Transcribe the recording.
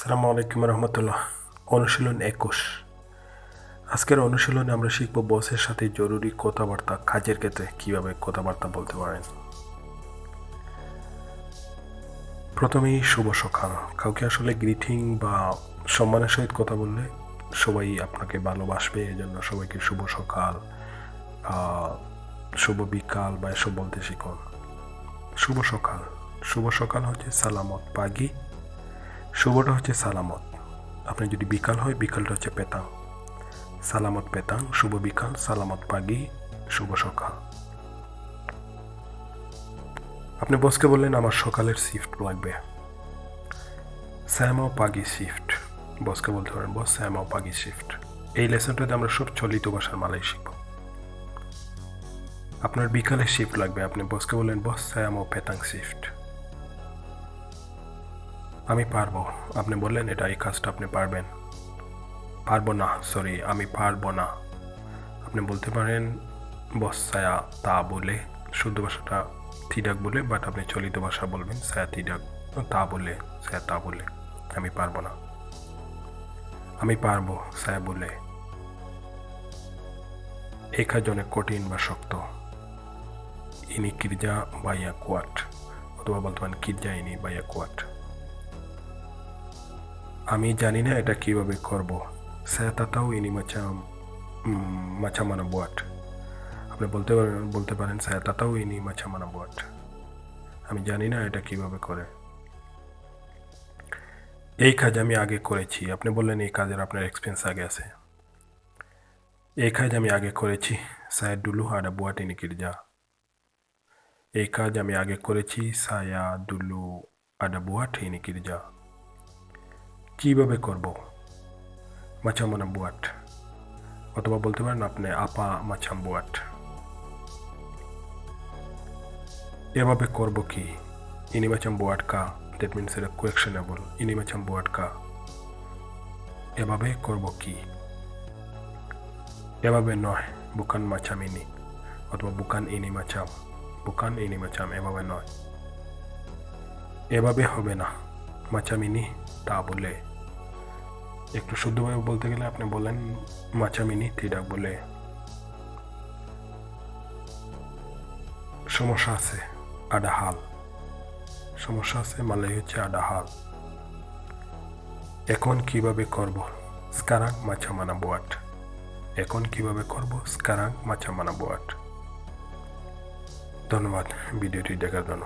আসসালামু আলাইকুম রহমতুল্লাহ। অনুশীলন 21। আজকের অনুশীলনে আমরা শিখব বসের সাথে জরুরি কথাবার্তা কাজের ক্ষেত্রে কীভাবে কথাবার্তা বলতে পারেন। প্রথমেই শুভ সকাল। কাউকে আসলে গ্রিটিং বা সম্মানের সহিত কথা বললে সবাই আপনাকে ভালোবাসবে, এই জন্য সবাইকে শুভ সকাল, শুভ বিকাল বা এসব বলতে শিখুন। শুভ সকাল, শুভ সকাল হচ্ছে সালামত পাগি, শুভটা হচ্ছে সালামত। আপনি যদি বিকাল হয়, বিকালটা হচ্ছে পেতাং, সালামত পেতাং, শুভ বিকাল, সালামত পাগি, শুভ সকাল। আপনি বসকে বললেন আমার সকালের শিফট লাগবে, স্যামাও পাগি শিফট। বসকে বলতে পারেন বস স্যামাও পাগি শিফট। এই লেসনটাতে আমরা সব চলিত ভাষার মালাই শিখব। আপনার বিকালের শিফট লাগবে, আপনি বসকে বললেন বস স্যামাও পেতাং শিফট। আমি পারবো, আপনি বললেন এটা এই কাজটা আপনি পারবেন। পারবো না, সরি আমি পারবো না। আপনি বলতে পারেন বস সায়া তা বলে, শুদ্ধ ভাষাটা থিডাক বলে, বাট আপনি চলিত ভাষা বলবেন সায়া থিডাক তা বলে, সায়া তা বলে। আমি পারবো না, আমি পারবো সায়া বলে। এই কাজ অনেক কঠিন বা শক্ত। ইনি কিরজা বাইয়া কোয়াট, অথবা বলতে পারেন কিরজা ইনি বাইয়া কোয়াট। আমি জানি না এটা কিভাবে করব, সায়া তাতাও ইনি মাছা মানা বুয়াট। আপনি বলতে পারেন সায়া তাতাও ইনি মাছা মানা বুয়াট। আমি জানি না এটা কিভাবে করে। এই কাজ আমি আগে করেছি, আপনি বললেন এই কাজের আপনার এক্সপিরিয়েন্স আগে আছে। এই কাজ আমি আগে করেছি, সায়া দুলু আডা বুয়াট ইনি কিরজা। এই কাজ আমি আগে করেছি, সায়া দুলু আডা বুয়াট ইনি কিরজা। কিভাবে করব, মাছা মানা বুয়াট, অথবা বলতে পারেন আপনি আপা মাছাম বুয়াট। এভাবে করব কি, ইনি মাছাম বুয়াট কা, দ্যাট মিনস এটা কোয়েকশনেবল। ইনি মাছাম বুয়াট কা, এভাবে করব কি, এভাবে নয়, বুকান মাছাম ইনি, অথবা বুকান ইনি মাছাম, বুকান ইনি মাছাম, এভাবে নয়। এভাবে হবে না, মাছাম ইনি তা বলে। একটু শুদ্ধভাবে বলতে গেলে আপনি বলেন মাছাম ইনি থিডাক বলে। সমস্যা আছে, আডা হাল। সমস্যা আছে মালয় হচ্ছে আডা হাল। এখন কিভাবে করব, স্কারাং মাছা মানা বুয়াট। এখন কিভাবে করব, স্কারাং মাছা মানা বুয়াট। ধন্যবাদ ভিডিওটি দেখার জন্য।